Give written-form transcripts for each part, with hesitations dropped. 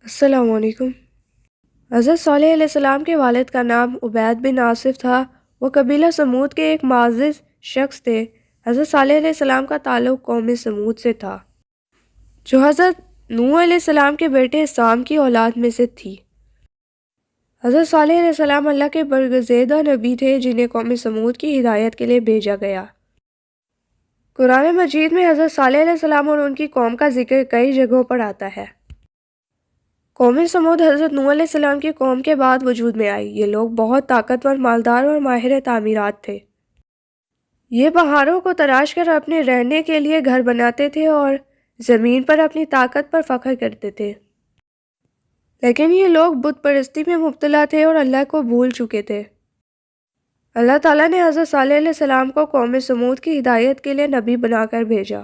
السلام علیکم۔ حضرت صالح علیہ السلام کے والد کا نام عبید بن آصف تھا۔ وہ قبیلہ سمود کے ایک معزز شخص تھے۔ حضرت صالح علیہ السلام کا تعلق قوم سمود سے تھا، جو حضرت نوح علیہ السلام کے بیٹے سام کی اولاد میں سے تھی۔ حضرت صالح علیہ السلام اللہ کے برگزیدہ نبی تھے، جنہیں قوم سمود کی ہدایت کے لیے بھیجا گیا۔ قرآن مجید میں حضرت صالح علیہ السلام اور ان کی قوم کا ذکر کئی جگہوں پر آتا ہے۔ قوم سمود حضرت نوح علیہ السلام کی قوم کے بعد وجود میں آئی۔ یہ لوگ بہت طاقتور، مالدار اور ماہر تعمیرات تھے۔ یہ پہاڑوں کو تراش کر اپنے رہنے کے لیے گھر بناتے تھے اور زمین پر اپنی طاقت پر فخر کرتے تھے۔ لیکن یہ لوگ بت پرستی میں مبتلا تھے اور اللہ کو بھول چکے تھے۔ اللہ تعالیٰ نے حضرت صالح علیہ السلام کو قوم سمود کی ہدایت کے لیے نبی بنا کر بھیجا۔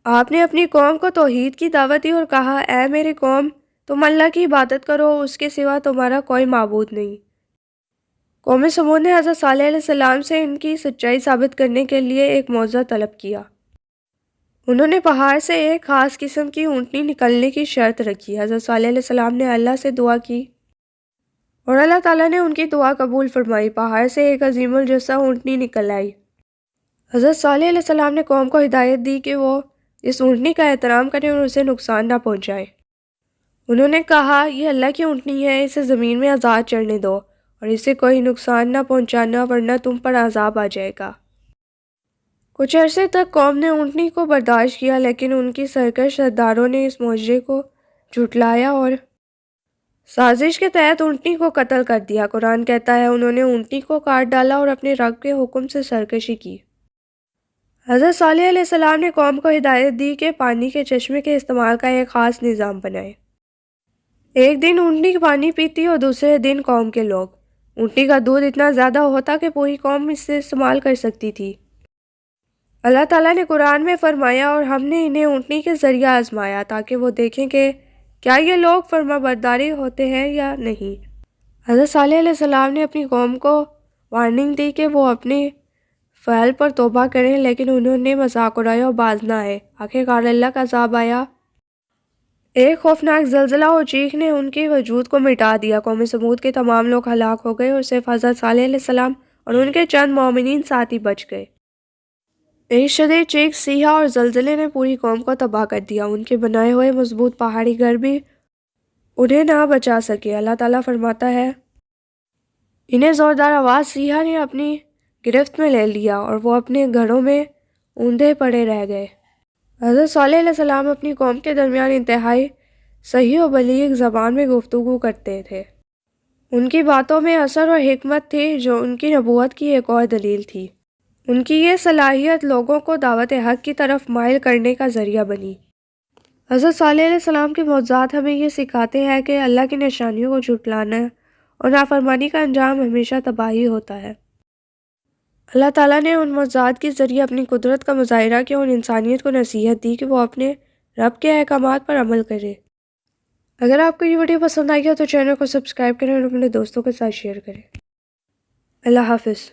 آپ نے اپنی قوم کو توحید کی دعوت دی اور کہا، اے میری قوم، تم اللہ کی عبادت کرو، اس کے سوا تمہارا کوئی معبود نہیں۔ قوم سمود نے حضرت صالح علیہ السلام سے ان کی سچائی ثابت کرنے کے لیے ایک معجزہ طلب کیا۔ انہوں نے پہاڑ سے ایک خاص قسم کی اونٹنی نکلنے کی شرط رکھی۔ حضرت صالح علیہ السلام نے اللہ سے دعا کی اور اللہ تعالیٰ نے ان کی دعا قبول فرمائی۔ پہاڑ سے ایک عظیم الجثہ اونٹنی نکل آئی۔ حضرت صالح علیہ السلام نے قوم کو ہدایت دی کہ وہ اس اونٹنی کا احترام کریں اور اسے نقصان نہ پہنچائیں۔ انہوں نے کہا، یہ اللہ کی اونٹنی ہے، اسے زمین میں آزاد چرنے دو اور اسے کوئی نقصان نہ پہنچانا، ورنہ تم پر عذاب آ جائے گا۔ کچھ عرصے تک قوم نے اونٹنی کو برداشت کیا، لیکن ان کی سرکش سرداروں نے اس معجزے کو جھٹلایا اور سازش کے تحت اونٹنی کو قتل کر دیا۔ قرآن کہتا ہے، انہوں نے اونٹنی کو کاٹ ڈالا اور اپنے رب کے حکم سے سرکشی کی۔ حضرت صالح علیہ السلام نے قوم کو ہدایت دی کہ پانی کے چشمے کے استعمال کا ایک خاص نظام بنائے۔ ایک دن اونٹنی پانی پیتی اور دوسرے دن قوم کے لوگ۔ اونٹنی کا دودھ اتنا زیادہ ہوتا کہ پوری قوم اس سے استعمال کر سکتی تھی۔ اللہ تعالیٰ نے قرآن میں فرمایا، اور ہم نے انہیں اونٹنی کے ذریعہ آزمایا تاکہ وہ دیکھیں کہ کیا یہ لوگ فرما برداری ہوتے ہیں یا نہیں۔ حضرت صالح علیہ السلام نے اپنی قوم کو وارننگ دی کہ وہ اپنے فعل پر توبہ کریں، لیکن انہوں نے مذاق اڑایا اور باز نہ آئے۔ آخرکار اللہ کا عذاب آیا۔ ایک خوفناک زلزلہ اور چیخ نے ان کے وجود کو مٹا دیا۔ قوم سمود کے تمام لوگ ہلاک ہو گئے اور صرف حضرت صالح علیہ السلام اور ان کے چند مومنین ساتھی بچ گئے۔ ایک شدید چیخ، سیاح اور زلزلے نے پوری قوم کو تباہ کر دیا۔ ان کے بنائے ہوئے مضبوط پہاڑی گھر بھی انہیں نہ بچا سکے۔ اللہ تعالیٰ فرماتا ہے، انہیں زوردار آواز سیاح نے اپنی گرفت میں لے لیا اور وہ اپنے گھروں میں اوندھے پڑے رہ گئے۔ حضرت صالح علیہ السلام اپنی قوم کے درمیان انتہائی صحیح و بلیغ زبان میں گفتگو کرتے تھے۔ ان کی باتوں میں اثر اور حکمت تھی، جو ان کی نبوت کی ایک اور دلیل تھی۔ ان کی یہ صلاحیت لوگوں کو دعوت حق کی طرف مائل کرنے کا ذریعہ بنی۔ حضرت صالح علیہ السلام کے معجزات ہمیں یہ سکھاتے ہیں کہ اللہ کی نشانیوں کو جھٹلانا اور نافرمانی کا انجام ہمیشہ تباہی ہوتا ہے۔ اللہ تعالیٰ نے ان معجزات کے ذریعے اپنی قدرت کا مظاہرہ کیا اور انسانیت کو نصیحت دی کہ وہ اپنے رب کے احکامات پر عمل کرے۔ اگر آپ کو یہ ویڈیو پسند آئی ہے تو چینل کو سبسکرائب کریں اور اپنے دوستوں کے ساتھ شیئر کریں۔ اللہ حافظ۔